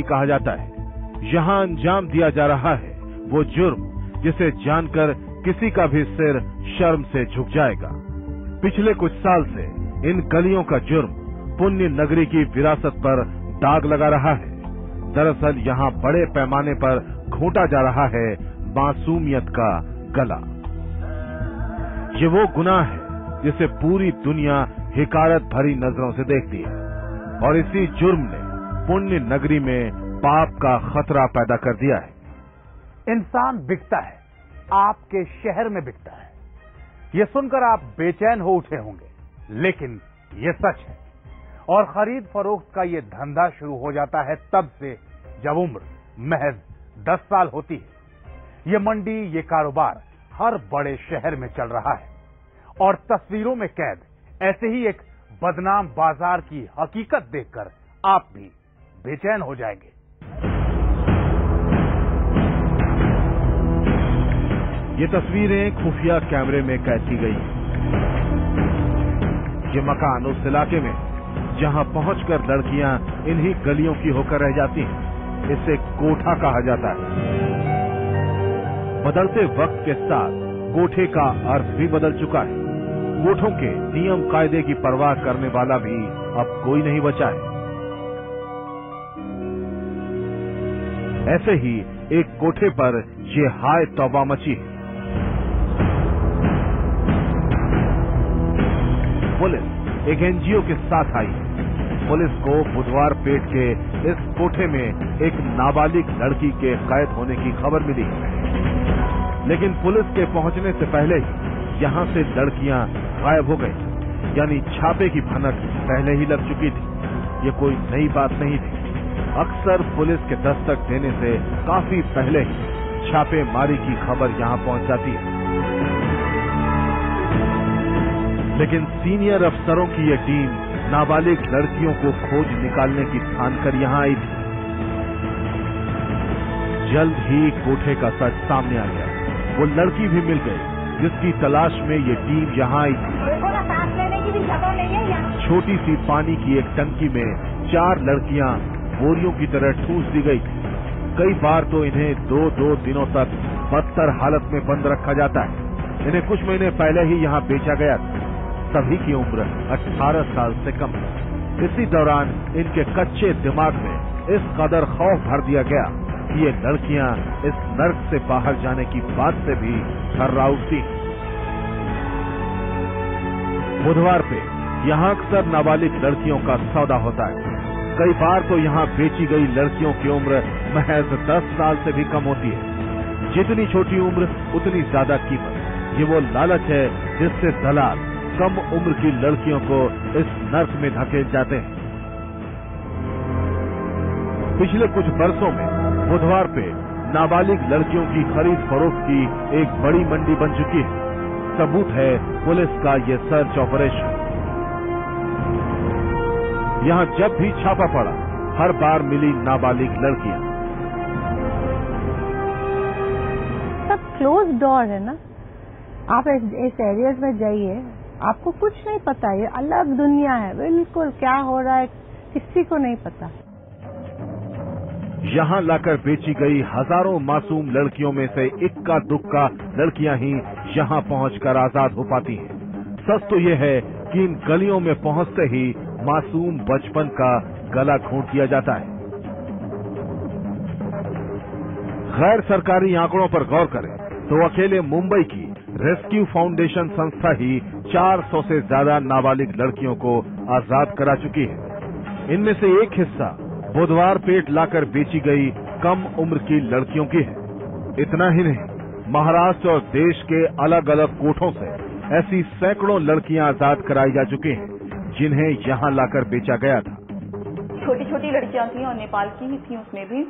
कहा जाता है। यहाँ अंजाम दिया जा रहा है वो जुर्म जिसे जानकर किसी का भी सिर शर्म से झुक जाएगा। पिछले कुछ साल से इन गलियों का जुर्म पुण्य नगरी की विरासत पर दाग लगा रहा है। दरअसल यहाँ बड़े पैमाने पर घोंटा जा रहा है मासूमियत का गला। ये वो गुनाह है जिसे पूरी दुनिया हिकारत भरी नजरों से देखती है और इसी जुर्म ने पुण्य नगरी में पाप का खतरा पैदा कर दिया है। इंसान बिकता है, आपके शहर में बिकता है। यह सुनकर आप बेचैन हो उठे होंगे, लेकिन यह सच है। और खरीद फरोख्त का यह धंधा शुरू हो जाता है तब से जब उम्र महज 10 साल होती है। यह मंडी, ये कारोबार हर बड़े शहर में चल रहा है और तस्वीरों में कैद ऐसे ही एक बदनाम बाजार की हकीकत देखकर आप भी बेचैन हो जाएंगे। ये तस्वीरें खुफिया कैमरे में कैद की गई। ये मकान उस इलाके में जहां पहुंचकर लड़कियां इन्हीं गलियों की होकर रह जाती हैं। इसे कोठा कहा जाता है। बदलते वक्त के साथ कोठे का अर्थ भी बदल चुका है। कोठों के नियम कायदे की परवाह करने वाला भी अब कोई नहीं बचा है। ऐसे ही एक कोठे पर ये हाय तौबा मची है। पुलिस एक एनजीओ के साथ आई। पुलिस को बुधवार पेट के इस कोठे में एक नाबालिग लड़की के कैद होने की खबर मिली, लेकिन पुलिस के पहुंचने से पहले ही यहां से लड़कियां गायब हो गई। यानी छापे की भनक पहले ही लग चुकी थी। ये कोई नई बात नहीं थी। अक्सर पुलिस के दस्तक देने से काफी पहले ही छापेमारी की खबर यहां पहुंच जाती है। लेकिन सीनियर अफसरों की यह टीम नाबालिग लड़कियों को खोज निकालने की ठान कर यहां आई थी। जल्द ही कोठे का सच सामने आ गया। वो लड़की भी मिल गई जिसकी तलाश में ये टीम यहां आई थी। सांस लेने की भी जगह नहीं है यहाँ। छोटी सी पानी की एक टंकी में 4 लड़कियां बोरियों की तरह ठूस दी गई थी। कई बार तो इन्हें 2-2 दिनों तक बदतर हालत में बंद रखा जाता है। इन्हें कुछ महीने पहले ही यहाँ बेचा गया था। सभी की उम्र 18 साल से कम है। इसी दौरान इनके कच्चे दिमाग में इस कदर खौफ भर दिया गया कि ये लड़कियां इस नर्क से बाहर जाने की बात से भी थर्रा उठती। बुधवार पे यहाँ अक्सर नाबालिग लड़कियों का सौदा होता है। कई बार तो यहाँ बेची गई लड़कियों की उम्र महज 10 साल से भी कम होती है। जितनी छोटी उम्र उतनी ज्यादा कीमत। ये वो लालच है जिससे दलाल कम उम्र की लड़कियों को इस नर्क में धकेल जाते हैं। पिछले कुछ बरसों में बुधवार पे नाबालिग लड़कियों की खरीद फरोख्त की एक बड़ी मंडी बन चुकी है। सबूत है पुलिस का ये सर्च ऑपरेशन। यहाँ जब भी छापा पड़ा, हर बार मिली नाबालिग लड़कियां। सब क्लोज डोर है ना। आप इस एरियाज में जाइए, आपको कुछ नहीं पता। ये अलग दुनिया है, बिल्कुल क्या हो रहा है किसी को नहीं पता। यहाँ लाकर बेची गई हजारों मासूम लड़कियों में से इक्का दुक्का लड़कियां ही यहाँ पहुंचकर आजाद हो पाती हैं। सच तो ये है कि इन गलियों में पहुंचते ही मासूम बचपन का गला घोंट दिया जाता है। गैर सरकारी आंकड़ों पर गौर करें तो अकेले मुंबई की रेस्क्यू फाउंडेशन संस्था ही 400 से ज्यादा नाबालिग लड़कियों को आजाद करा चुकी है। इनमें से एक हिस्सा बुधवार पेट लाकर बेची गई कम उम्र की लड़कियों की है। इतना ही नहीं, महाराष्ट्र और देश के अलग अलग कोठों से ऐसी सैकड़ों लड़कियां आजाद कराई जा चुकी हैं जिन्हें यहां लाकर बेचा गया था। छोटी छोटी लड़कियां थी और नेपाल की ही थी उसमें भी,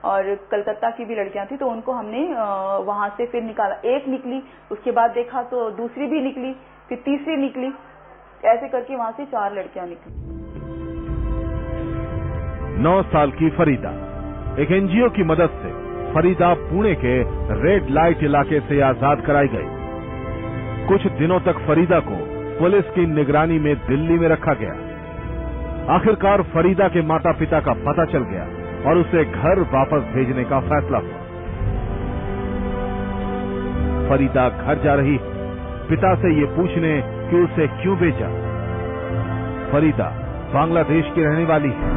और कलकत्ता की भी लड़कियां थी। तो उनको हमने वहां से फिर निकाला। एक निकली, उसके बाद देखा तो दूसरी भी निकली, फिर तीसरी निकली। ऐसे करके वहां से 4 लड़कियां निकली। 9 साल की फरीदा एक एनजीओ की मदद से फरीदा पुणे के रेड लाइट इलाके से आजाद कराई गई। कुछ दिनों तक फरीदा को पुलिस की निगरानी में दिल्ली में रखा गया। आखिरकार फरीदा के माता पिता का पता चल गया और उसे घर वापस भेजने का फैसला हुआ। फरीदा घर जा रही पिता से ये पूछने कि उसे क्यों बेचा। फरीदा बांग्लादेश की रहने वाली है।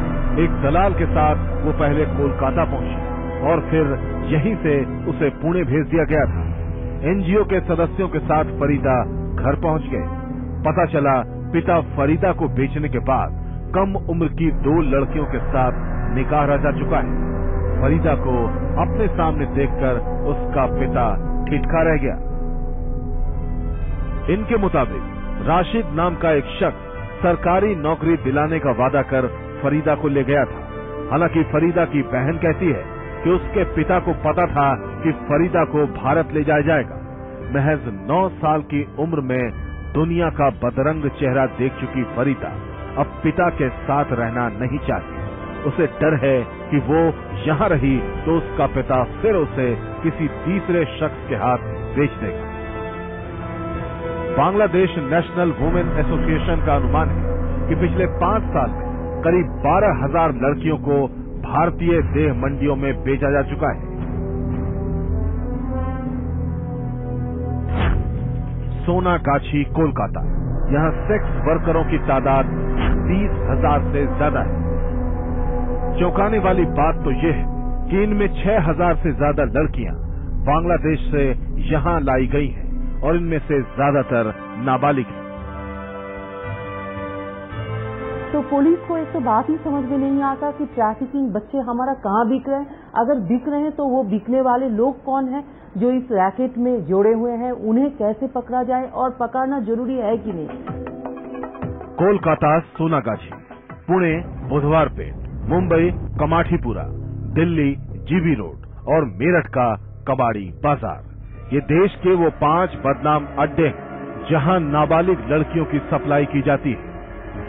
एक दलाल के साथ वो पहले कोलकाता पहुंची और फिर यहीं से उसे पुणे भेज दिया गया था। एनजीओ के सदस्यों के साथ फरीदा घर पहुंच गए। पता चला पिता फरीदा को बेचने के बाद कम उम्र की 2 लड़कियों के साथ निकाह रचा चुका है। फरीदा को अपने सामने देखकर उसका पिता ठिठका रह गया। इनके मुताबिक राशिद नाम का एक शख्स सरकारी नौकरी दिलाने का वादा कर फरीदा को ले गया था। हालांकि फरीदा की बहन कहती है कि उसके पिता को पता था कि फरीदा को भारत ले जाया जाएगा। महज 9 साल की उम्र में दुनिया का बदरंग चेहरा देख चुकी फरीदा अब पिता के साथ रहना नहीं चाहती। उसे डर है कि वो यहाँ रही तो उसका पिता फिर उसे किसी तीसरे शख्स के हाथ बेच देगा। बांग्लादेश नेशनल वुमेन एसोसिएशन का अनुमान है कि पिछले 5 साल में करीब 12,000 लड़कियों को भारतीय देह मंडियों में बेचा जा चुका है। सोनागाछी, कोलकाता। यहाँ सेक्स वर्करों की तादाद 30,000 से ज्यादा है। चौंकाने वाली बात तो यह है कि इनमें 6,000 से ज्यादा लड़कियां बांग्लादेश से यहाँ लाई गई हैं और इनमें से ज्यादातर नाबालिग हैं। तो पुलिस को एक तो बात ही समझ में नहीं आता कि ट्रैफिकिंग बच्चे हमारा कहाँ बिक रहे हैं। अगर बिक रहे हैं तो वो बिकने वाले लोग कौन हैं जो इस रैकेट में जोड़े हुए हैं, उन्हें कैसे पकड़ा जाए और पकड़ना जरूरी है कि नहीं। कोलकाता सोनागाछी, पुणे बुधवारपेट, मुंबई कमाठीपुरा, दिल्ली जीबी रोड और मेरठ का कबाड़ी बाजार, ये देश के वो 5 बदनाम अड्डे हैं जहां नाबालिग लड़कियों की सप्लाई की जाती है।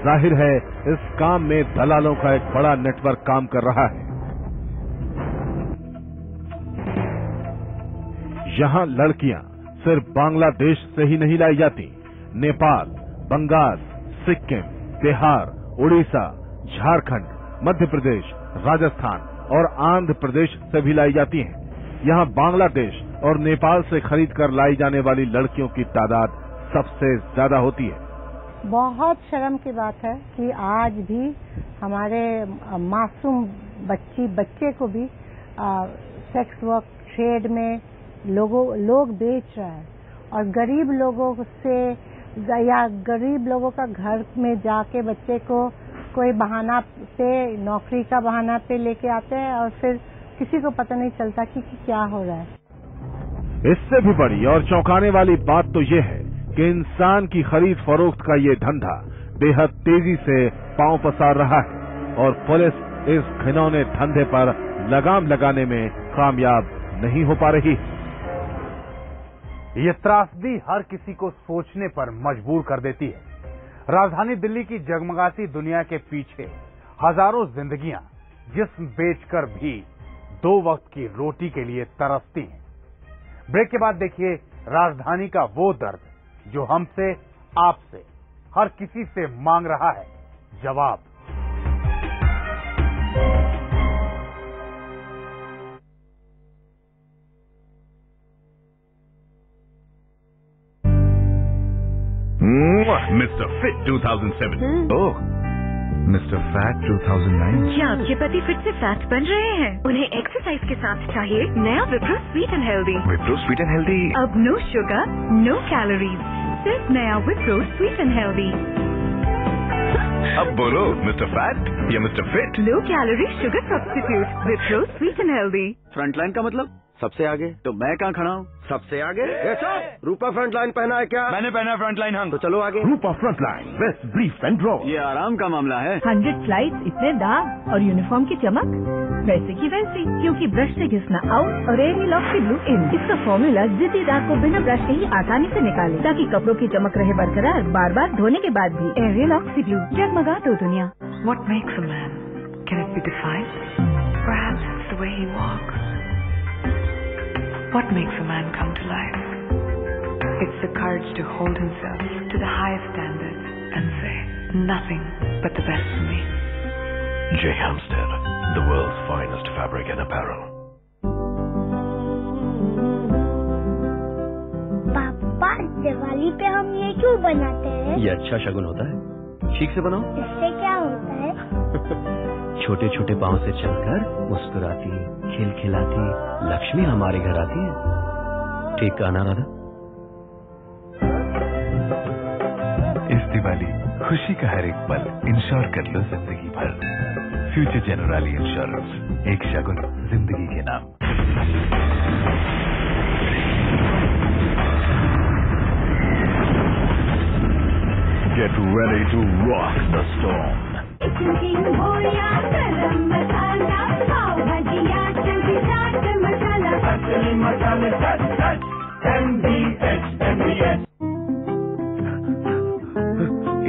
जाहिर है इस काम में दलालों का एक बड़ा नेटवर्क काम कर रहा है। यहाँ लड़कियां सिर्फ बांग्लादेश से ही नहीं लाई जाती, नेपाल, बंगाल, सिक्किम, बिहार, उड़ीसा, झारखंड, मध्य प्रदेश, राजस्थान और आंध्र प्रदेश से भी लाई जाती हैं। यहाँ बांग्लादेश और नेपाल से खरीद कर लाई जाने वाली लड़कियों की तादाद सबसे ज्यादा होती है। बहुत शर्म की बात है कि आज भी हमारे मासूम बच्चे को भी सेक्स वर्क ट्रेड में लोग बेच रहा है और गरीब लोगों से या गरीब लोगों का घर में जाके बच्चे को कोई बहाना पे, नौकरी का बहाना पे लेके आते हैं और फिर किसी को पता नहीं चलता कि क्या हो रहा है। इससे भी बड़ी और चौंकाने वाली बात तो ये है कि इंसान की खरीद फरोख्त का ये धंधा बेहद तेजी से पांव पसार रहा है और पुलिस इस घिनौने धंधे पर लगाम लगाने में कामयाब नहीं हो पा रही। ये त्रासदी हर किसी को सोचने पर मजबूर कर देती है। राजधानी दिल्ली की जगमगाती दुनिया के पीछे हजारों जिंदगियां जिस्म बेचकर भी 2 वक्त की रोटी के लिए तरसती हैं। ब्रेक के बाद देखिए राजधानी का वो दर्द जो हमसे, आपसे, हर किसी से मांग रहा है जवाब। Mr. Fit 2007. Oh, Mr. Fat 2009. क्या आपके पति फिट से फैट बन रहे हैं? उन्हें एक्सरसाइज के साथ चाहिए नया Wipro sweet and healthy. Wipro Sweet and Healthy. अब नो शुगर, नो कैलोरीज, सिर्फ नया विप्रो स्वीट एंड हेल्दी। अब बोलो Mr. Fat या Mr. Fit? Low calorie sugar substitute Wipro sweet and healthy. Frontline का मतलब सबसे आगे, तो मैं कहाँ खड़ा हूँ? सबसे आगे? रूपा फ्रंटलाइन पहना है क्या? मैंने पहना फ्रंटलाइन हंग। तो चलो आगे। Rupa Frontline vest brief and draw. ये आराम का मामला है। 100 स्लाइड्स, इतने दाग और यूनिफॉर्म की चमक वैसे की वैसी, क्योंकि ब्रश से घिसना आउट और एयरी लॉक से ब्लू इन। इसका फॉर्मूला जिद्दी दाग को बिना ब्रश के ही आसानी से निकाले ताकि कपड़ों की चमक रहे बरकरार बार बार धोने के बाद भी। एयरी लॉक से ब्लू, जगमगा दो दुनिया। What makes a man? Can it be defined? Perhaps it's the way he walks. What makes a man come to life? It's the courage to hold himself to the highest standards and say, nothing but the best for me. J. Hampstead, the world's finest fabric and apparel. पापा, दिवाली पे हम ये क्यों बनाते हैं? ये अच्छा शगुन होता है, ठीक से बनाओ। इससे क्या होता है? छोटे छोटे पाँव से चलकर मुस्कुराती, खिलखिलाती लक्ष्मी हमारे घर आती है। ठीक कहा ना राधा? इस दिवाली खुशी का हर एक पल इंश्योर कर लो जिंदगी भर। फ्यूचर जनरली इंश्योरेंस, एक शगुन जिंदगी के नाम। Get ready to rock the storm.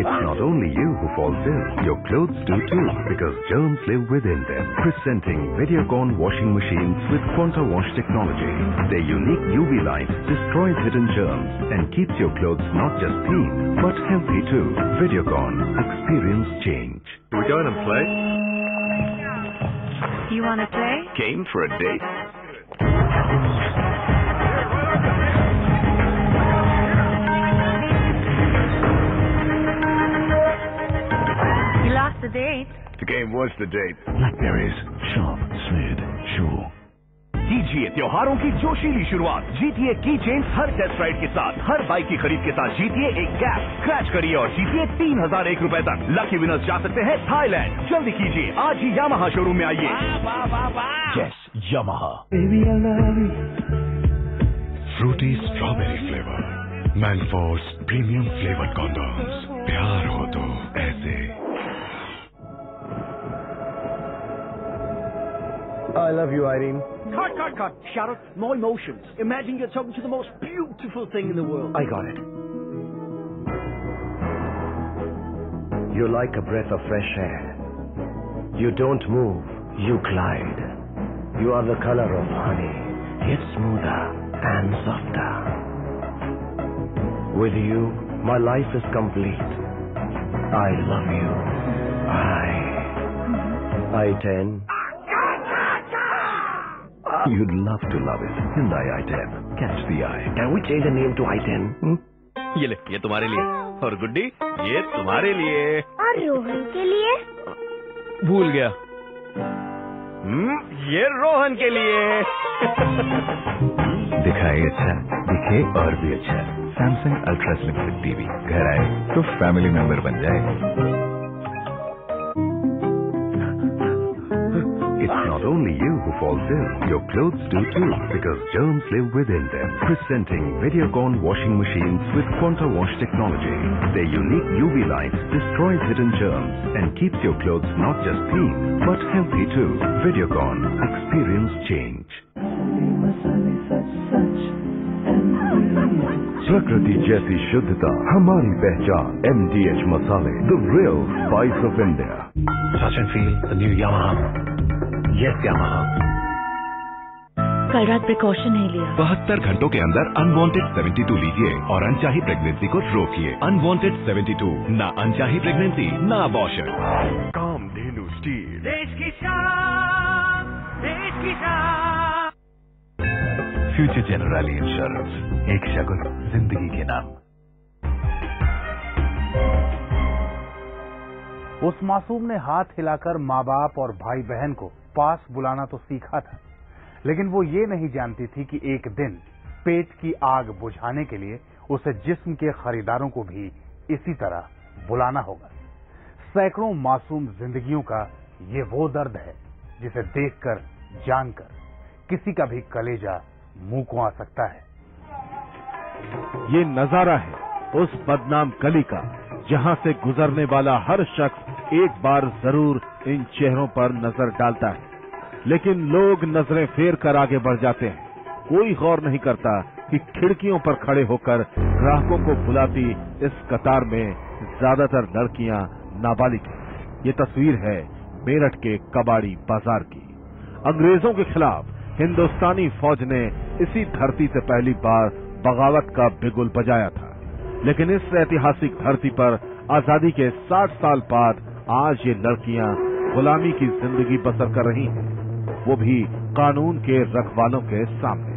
It's not only you who falls ill, your clothes do too, because germs live within them. Presenting Videocon washing machines with Quanta Wash technology. Their unique UV light destroys hidden germs and keeps your clothes not just clean, but healthy too. Videocon, experience change. Do we go in and play? You want to play? Game for a date. You lost the date. The game was the date. Blackberries, sharp, smooth, sure. कीजिए त्योहारों की जोशीली शुरुआत जीतीए की change हर test ride के साथ। हर bike की खरीद के साथ जीतीए एक कैश, क्रैच करिए और जीतिए 3001 रुपए तक। लकी विनर्स जा सकते हैं थाईलैंड। जल्दी कीजिए, आज ही यामाहा शोरूम में आइए। Yes, Yamaha. Fruity strawberry flavor. Manforce premium flavored condoms. प्यार हो तो ऐसे। I love you, Irene. Cut. Sharon, no emotions. Imagine you're talking to the most beautiful thing in the world. I got it. You're like a breath of fresh air. You don't move, you glide. You are the color of honey, yet smoother and softer. With you, my life is complete. I love you. I-10. You'd love to love it. Hyundai i10. Catch the eye. Can we change the name to I-10? ये ले, ये तुम्हारे लिए। और गुड्डी, ये तुम्हारे लिए। और रोहन के लिए? भूल गया। ये रोहन के लिए। दिखाए अच्छा, दिखे और भी अच्छा। Samsung Ultra Slim Fit TV घर आए तो फैमिली मेंबर बन जाए। It's not only you who falls ill, your clothes do too, because germs live within them. Presenting Videocon washing machines with Quanta Wash technology. Their unique UV light destroys hidden germs and keeps your clothes not just clean, but healthy too. Videocon, experience change. प्रकृति जैसी शुद्धता हमारी पहचान। MDH मसाले, the real spice of India. Touch and feel the new Yamaha. Yes, Yamaha. कल रात precaution नहीं लिया। 72 घंटों के अंदर अनवांटेड 72 लीजिए और अनचाही प्रेगनेंसी को रोकिए। अनवांटेड 72, ना अनचाही प्रेगनेंसी, ना अबॉर्शन। कामधेनु स्टील, देश की शान, देश की शान। फ्यूचर जनरली इंश्योरेंस, एक शगुन जिंदगी के नाम। उस मासूम ने हाथ हिलाकर माँ बाप और भाई बहन को पास बुलाना तो सीखा था, लेकिन वो ये नहीं जानती थी कि एक दिन पेट की आग बुझाने के लिए उसे जिस्म के खरीदारों को भी इसी तरह बुलाना होगा। सैकड़ों मासूम जिंदगियों का ये वो दर्द है जिसे देखकर, जानकर किसी का भी कलेजा मुंह को आ सकता है। ये नजारा है उस बदनाम गली का जहां से गुजरने वाला हर शख्स एक बार जरूर इन चेहरों पर नजर डालता है, लेकिन लोग नजरें फेर कर आगे बढ़ जाते हैं। कोई गौर नहीं करता कि खिड़कियों पर खड़े होकर ग्राहकों को बुलाती इस कतार में ज्यादातर लड़कियां नाबालिग हैं। ये तस्वीर है मेरठ के कबाड़ी बाजार की। अंग्रेजों के खिलाफ हिंदुस्तानी फौज ने इसी धरती से पहली बार बगावत का बिगुल बजाया था, लेकिन इस ऐतिहासिक धरती पर आजादी के 60 साल बाद आज ये लड़कियां गुलामी की जिंदगी बसर कर रही हैं। वो भी कानून के रखवालों के सामने।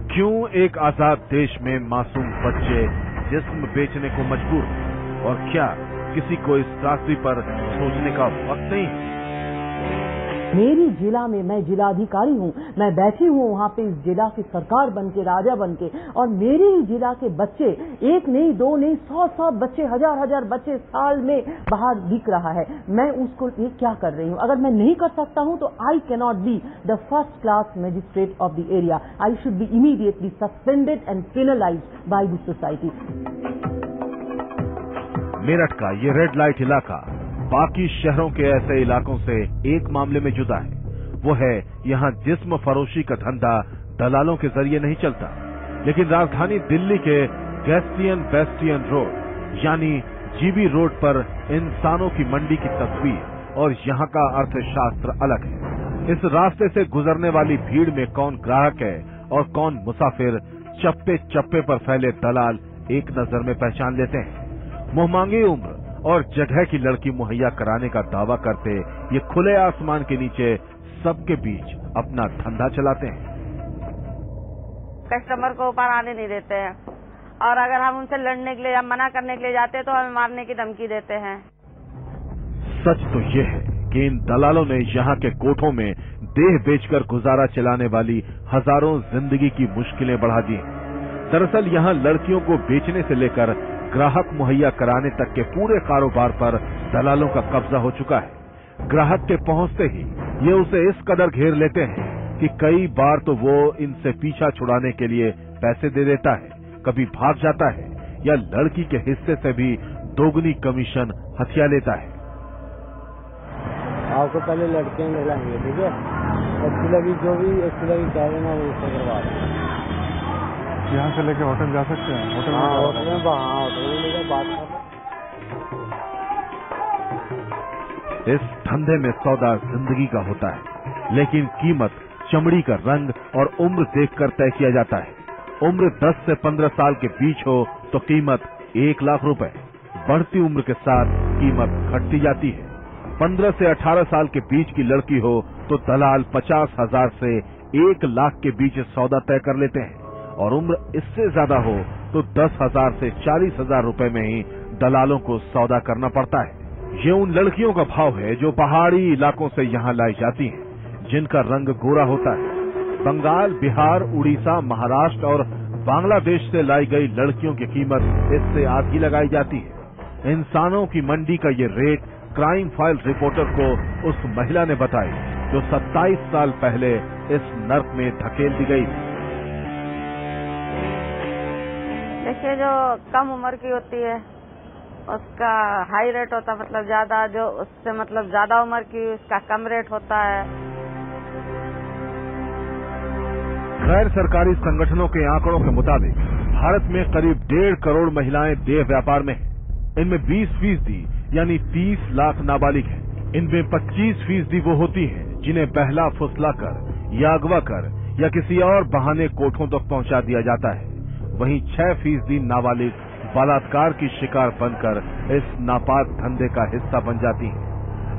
क्यों एक आजाद देश में मासूम बच्चे जिस्म बेचने को मजबूर हैं? और क्या किसी को इस त्रासदी पर सोचने का वक्त नहीं है? मेरी जिला में, मैं जिलाधिकारी हूँ, मैं बैठी हूँ वहाँ पे इस जिला की सरकार बनके, राजा बनके, और मेरे ही जिला के बच्चे, एक नहीं, दो नहीं, 100 बच्चे, हजार बच्चे साल में बाहर बिक रहा है। मैं उसको ये क्या कर रही हूँ? अगर मैं नहीं कर सकता हूँ तो I cannot be the first class magistrate of the area. I should be immediately suspended and penalised by the society. Meerut का ये रेड लाइट इलाका बाकी शहरों के ऐसे इलाकों से एक मामले में जुदा है। वो है यहाँ जिस्म फरोशी का धंधा दलालों के जरिए नहीं चलता, लेकिन राजधानी दिल्ली के गैस्टियन बेस्टियन रोड यानी जीबी रोड पर इंसानों की मंडी की तस्वीर और यहाँ का अर्थशास्त्र अलग है। इस रास्ते से गुजरने वाली भीड़ में कौन ग्राहक है और कौन मुसाफिर, चप्पे चप्पे पर फैले दलाल एक नजर में पहचान लेते हैं। मुंहमांगी उम्र और जगह की लड़की मुहैया कराने का दावा करते ये खुले आसमान के नीचे सबके बीच अपना धंधा चलाते हैं। कस्टमर को ऊपर आने नहीं देते हैं, और अगर हम उनसे लड़ने के लिए या मना करने के लिए जाते हैं तो हमें मारने की धमकी देते हैं। सच तो ये है कि इन दलालों ने यहाँ के कोठों में देह बेचकर गुजारा चलाने वाली हजारों जिंदगी की मुश्किलें बढ़ा दी हैं। दरअसल यहाँ लड़कियों को बेचने से लेकर ग्राहक मुहैया कराने तक के पूरे कारोबार पर दलालों का कब्जा हो चुका है। ग्राहक के पहुंचते ही ये उसे इस कदर घेर लेते हैं कि कई बार तो वो इनसे पीछा छुड़ाने के लिए पैसे दे देता है, कभी भाग जाता है या लड़की के हिस्से से भी दोगुनी कमीशन हथिया लेता है। आपको पहले लड़कियां मिलाएंगे, ठीक है? अच्छी लगी जो भी अच्छी लगी कह देना, वो उससे करवा दें। यहाँ से लेके होटल जा सकते हैं? होटल में होटल में लेकर बात कर। इस धंधे में सौदा जिंदगी का होता है, लेकिन कीमत चमड़ी का रंग और उम्र देखकर तय किया जाता है। उम्र 10 से 15 साल के बीच हो तो कीमत 1 लाख रुपए, बढ़ती उम्र के साथ कीमत घटती जाती है। 15 से 18 साल के बीच की लड़की हो तो दलाल 50,000 से 1 लाख के बीच सौदा तय कर लेते हैं, और उम्र इससे ज्यादा हो तो 10,000 से 40,000 रुपए में ही दलालों को सौदा करना पड़ता है। ये उन लड़कियों का भाव है जो पहाड़ी इलाकों से यहाँ लाई जाती हैं, जिनका रंग गोरा होता है। बंगाल, बिहार, उड़ीसा, महाराष्ट्र और बांग्लादेश से लाई गई लड़कियों की कीमत इससे आधी लगाई जाती है। इंसानों की मंडी का ये रेट क्राइम फाइल रिपोर्टर को उस महिला ने बताई जो 27 साल पहले इस नर्क में धकेल दी गई। देखिए, जो कम उम्र की होती है उसका हाई रेट होता है, मतलब ज्यादा, जो उससे मतलब ज्यादा उम्र की उसका कम रेट होता है। गैर सरकारी संगठनों के आंकड़ों के मुताबिक भारत में करीब 1.5 करोड़ महिलाएं देह व्यापार में हैं। इनमें 20% यानी 30 लाख नाबालिग हैं। इनमें 25% वो होती हैं जिन्हें बहला फुसलाकर या अगवा कर या किसी और बहाने कोठों तक पहुंचा दिया जाता है। वहीं 6% नाबालिग बलात्कार की शिकार बनकर इस नापाक धंधे का हिस्सा बन जाती हैं।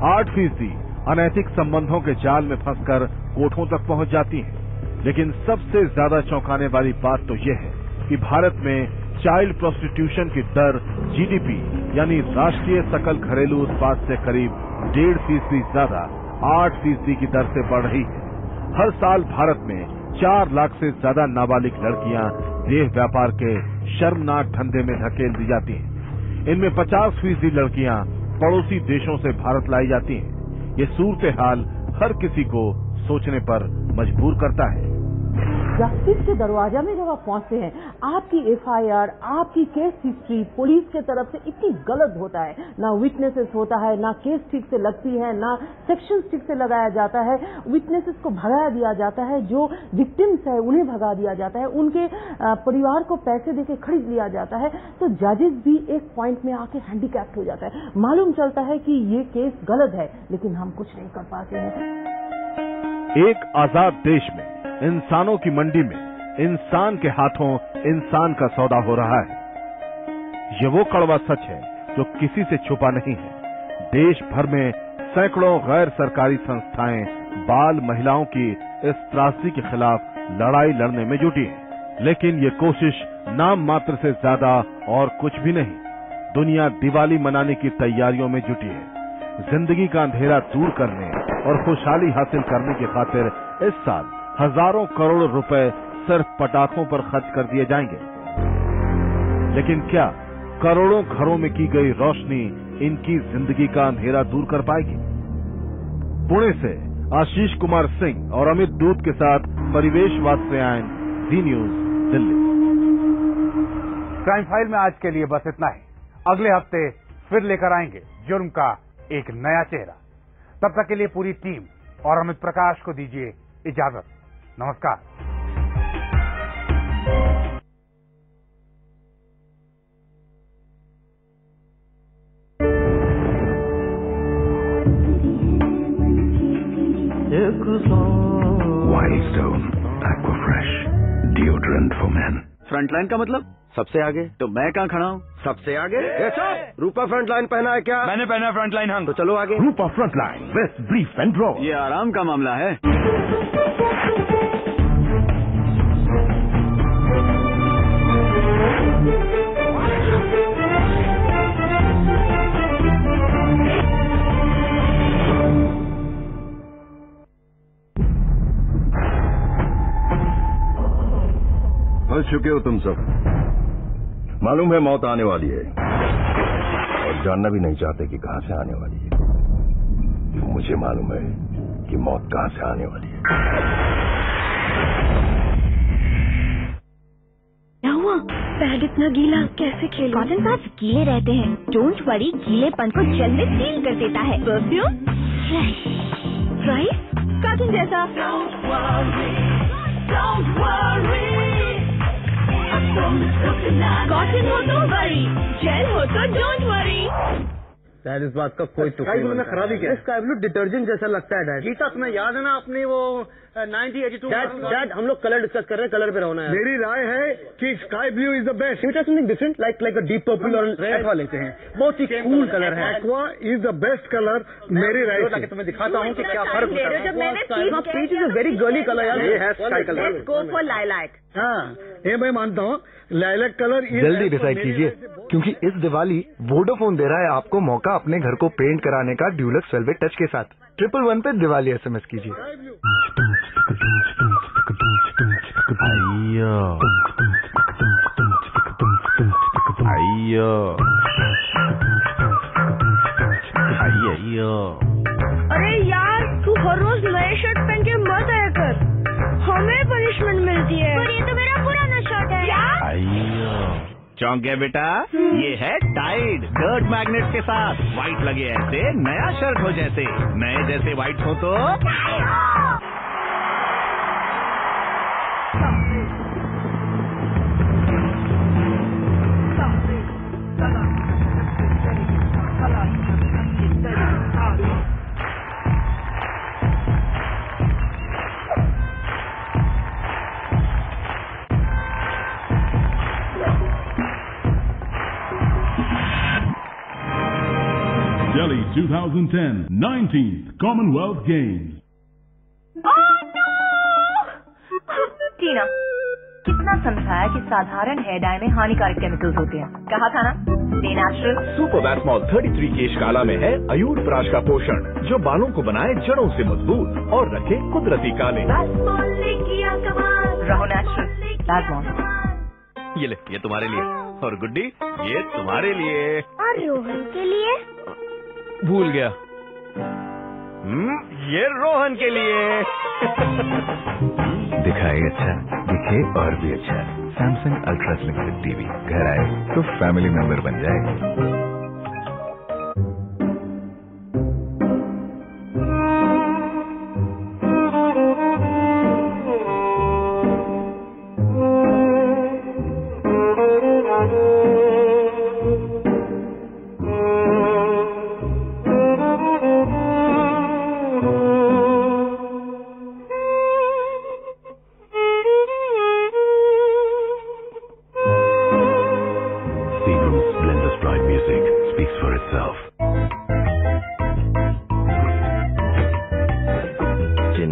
8% अनैतिक संबंधों के जाल में फंसकर कोठों तक पहुंच जाती हैं। लेकिन सबसे ज्यादा चौंकाने वाली बात तो यह है कि भारत में चाइल्ड प्रोस्टिट्यूशन की दर जीडीपी यानी राष्ट्रीय सकल घरेलू उत्पाद से करीब 1.5% ज्यादा 8% की दर से बढ़ रही है। हर साल भारत में 4 लाख से ज्यादा नाबालिग लड़कियां देह व्यापार के शर्मनाक धंधे में धकेल दी जाती हैं। इनमें 50% लड़कियां पड़ोसी देशों से भारत लाई जाती हैं। ये सूरत हाल हर किसी को सोचने पर मजबूर करता है। जस्टिस के दरवाजा में जब आप पहुंचते हैं, आपकी एफआईआर, आपकी केस हिस्ट्री पुलिस के तरफ से इतनी गलत होता है, ना विटनेसेस होता है, ना केस ठीक से लगती है, ना सेक्शन ठीक से लगाया जाता है, विटनेसेस को भगा दिया जाता है, जो विक्टिम्स है उन्हें भगा दिया जाता है, उनके परिवार को पैसे देके खरीद लिया जाता है, तो जजेस भी एक पॉइंट में आके हैंडीकैप्ड हो जाता है। मालूम चलता है कि ये केस गलत है, लेकिन हम कुछ नहीं कर पाते हैं। एक आजाद देश में इंसानों की मंडी में इंसान के हाथों इंसान का सौदा हो रहा है। ये वो कड़वा सच है जो किसी से छुपा नहीं है। देश भर में सैकड़ों गैर सरकारी संस्थाएं बाल महिलाओं की इस त्रासदी के खिलाफ लड़ाई लड़ने में जुटी है, लेकिन ये कोशिश नाम मात्र से ज्यादा और कुछ भी नहीं। दुनिया दिवाली मनाने की तैयारियों में जुटी है। जिंदगी का अंधेरा दूर करने और खुशहाली हासिल करने की खातिर इस साल हजारों करोड़ रुपए सिर्फ पटाखों पर खर्च कर दिए जाएंगे। लेकिन क्या करोड़ों घरों में की गई रोशनी इनकी जिंदगी का अंधेरा दूर कर पाएगी? पुणे से आशीष कुमार सिंह और अमित दूत के साथ परिवेश वात्स्यायन, जी न्यूज, दिल्ली। क्राइम फाइल में आज के लिए बस इतना ही। अगले हफ्ते फिर लेकर आएंगे जुर्म का एक नया चेहरा। तब तक के लिए पूरी टीम और अमित प्रकाश को दीजिए इजाजत। नमस्कार। Wild Stone Aqua Fresh Deodorant for Men. Frontline का मतलब सबसे आगे। तो मैं कहाँ खड़ा हूँ? सबसे आगे। रूपा फ्रंटलाइन पहना है क्या? मैंने पहना फ्रंटलाइन। हाँ तो चलो आगे। Rupa Frontline vest brief and draw. ये आराम का मामला है। फंस चुके हो तुम सब। मालूम है मौत आने वाली है और जानना भी नहीं चाहते कि कहां से आने वाली है। मुझे मालूम है कि मौत कहां से आने वाली है। क्या हुआ? पैर इतना गीला कैसे खेलो? कॉटन पैड्स गीले रहते हैं। डोंट वरी, गीलेपन को जल्दी सील कर देता है। परफ्यूम राइस कॉटन जैसा। कॉटन हो तो वरी, जेल हो तो डोंट वरी। डैड इस बात का कोई तुक नहीं है। खराब ही क्या? स्काई ब्लू डिटर्जेंट जैसा लगता है डैड। गीता तुम्हें याद है ना अपनी वो 1982? डैड हम लोग कलर डिस्कस कर रहे हैं, कलर पे रहना है। मेरी राय है कि sky blue is the best. It is something different like a deep purple और एक्वा लेते हैं। बहुत ही कूल कलर है। Aqua is the best colour मेरी राय से। तुम्हें दिखाता हूँ कि क्या फर्क होता है। Peach is a very girly colour यार। ये है sky colour. Let's go for lilac. हाँ ये मैं मानता हूँ। लाइलैक कलर जल्दी डिसाइड कीजिए, क्योंकि इस दिवाली वोडाफोन दे रहा है आपको मौका अपने घर को पेंट कराने का ड्यूलक्स वेलवेट टच के साथ। 111 पे दिवाली SMS कीजिए। अरे यार तू हर रोज नए शर्ट पहन के मत आया कर, हमें पनिशमेंट मिलती है। पर ये तो मेरा पुराना शर्ट है। चौंक गया बेटा? ये है टाइड डर्ट मैग्नेट के साथ। व्हाइट लगे ऐसे, नया शर्ट हो जैसे, नए जैसे व्हाइट हो तो Delhi 2010 19th Commonwealth Games. टीना, कितना समझाया कि साधारण हेयर डाई में हानिकारक केमिकल्स होते हैं। कहा था ना, स्टे नेचुरल। सुपर वैक्समॉल 33 की काला में है अयूर प्राश का पोषण, जो बालों को बनाए जड़ों से मजबूत और रखे कुदरती काले। रहो नेचुरल। वैक्समॉल। ये ले, ये तुम्हारे लिए। और गुड्डी, ये तुम्हारे लिए। और रोहन के लिए? भूल गया। ये रोहन के लिए। दिखाए अच्छा, दिखे और भी अच्छा। सैमसंग अल्ट्रा स्लिम टीवी घर आए तो फैमिली मेंबर बन जाए।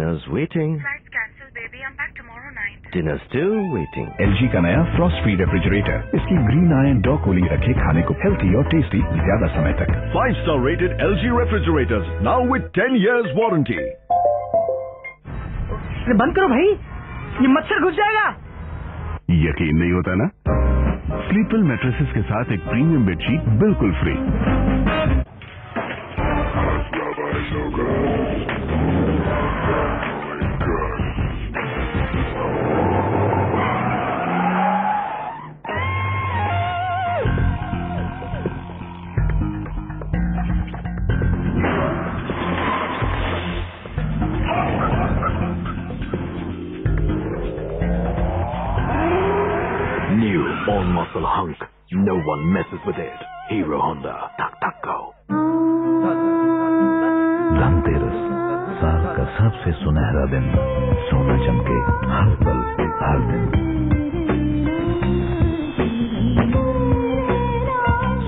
Dinner's waiting. Flight's cancelled, baby. I'm back tomorrow night. Dinner's still waiting. LG का नया फ्रॉस्ट फ्री रेफ्रिजरेटर। इसकी ग्रीन आयन डॉ कोली रखे खाने को हेल्थी और टेस्टी ज्यादा समय तक। 5-star rated LG refrigerators now with 10 years warranty. बंद करो भाई, ये मच्छर घुस जाएगा। यकीन नहीं होता ना? स्लीपवेल मैट्रेसेस के साथ एक प्रीमियम बेडशीट बिल्कुल free. New all-muscle hunk. No one messes with it. Hero Honda. Tak tak go. Dhanteras, साल का सबसे सुनहरा दिन। सोना चमके हर पल हर दिन।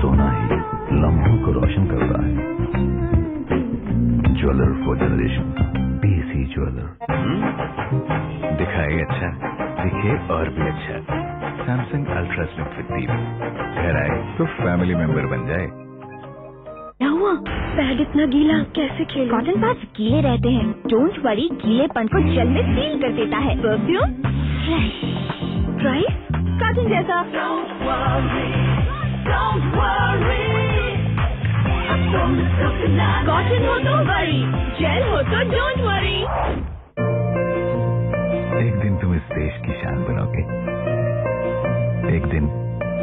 सोना ही लम्हों को रोशन करता है। Jeweller for generation, PC jeweller. दिखाए अच्छा, दिखे और भी अच्छा। Samsung ultra slim fit TV. घर आए तो फैमिली मेंबर बन जाए। क्या हुआ? पैड इतना गीला कैसे खेले? कॉटन पैड्स गीले रहते हैं। डोंट वरी, गीलेपन को जल्द में सील कर देता है। परफ्यूम फ्रेश, प्राइस कॉटन जैसा। कॉटन हो तो वरी, जेल हो तो डोंट वरी। एक दिन तुम इस देश की शान बनोगे। एक दिन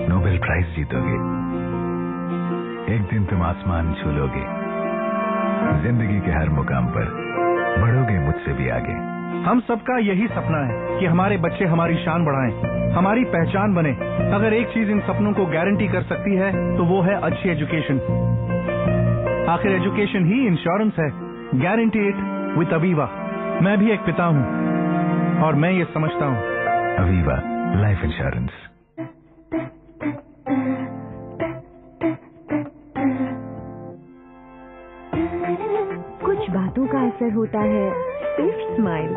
नोबेल प्राइज जीतोगे। एक दिन तुम आसमान छू लोगे। जिंदगी के हर मुकाम पर बढ़ोगे मुझसे भी आगे। हम सबका यही सपना है कि हमारे बच्चे हमारी शान बढ़ाएं, हमारी पहचान बने। अगर एक चीज इन सपनों को गारंटी कर सकती है तो वो है अच्छी एजुकेशन। आखिर एजुकेशन ही इंश्योरेंस है। Guarantee it with Aviva. मैं भी एक पिता हूँ और मैं ये समझता हूँ। Aviva life insurance. कुछ बातों का असर होता है सिर्फ स्माइल,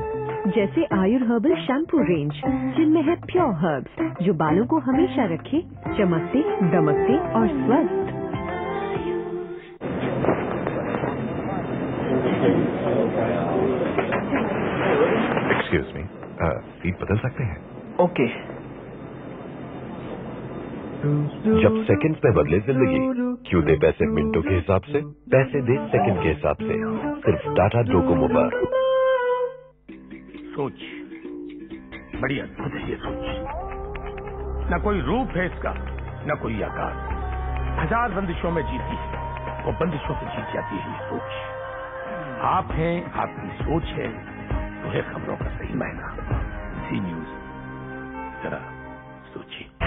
जैसे आयुर हर्बल शैम्पू रेंज, जिनमें है प्योर हर्ब्स जो बालों को हमेशा रखे चमकते, दमकते और स्वस्थ। एक्सक्यूज मी, सीट बदल सकते हैं? ओके। जब सेकंड्स में बदले जिंदगी, क्यों दे पैसे मिनटों के हिसाब से? पैसे दे सेकंड के हिसाब से, सिर्फ टाटा डोकोमो पर। सोच बड़ी अद्भुत है ये सोच। न कोई रूप है इसका, न कोई आकार। 1000 बंदिशों में जीती है, वो बंदिशों से जीत जाती है ये सोच। आप हैं, आपकी सोच है, तो है खबरों का सही मायना। सी न्यूज, जरा सोचिए।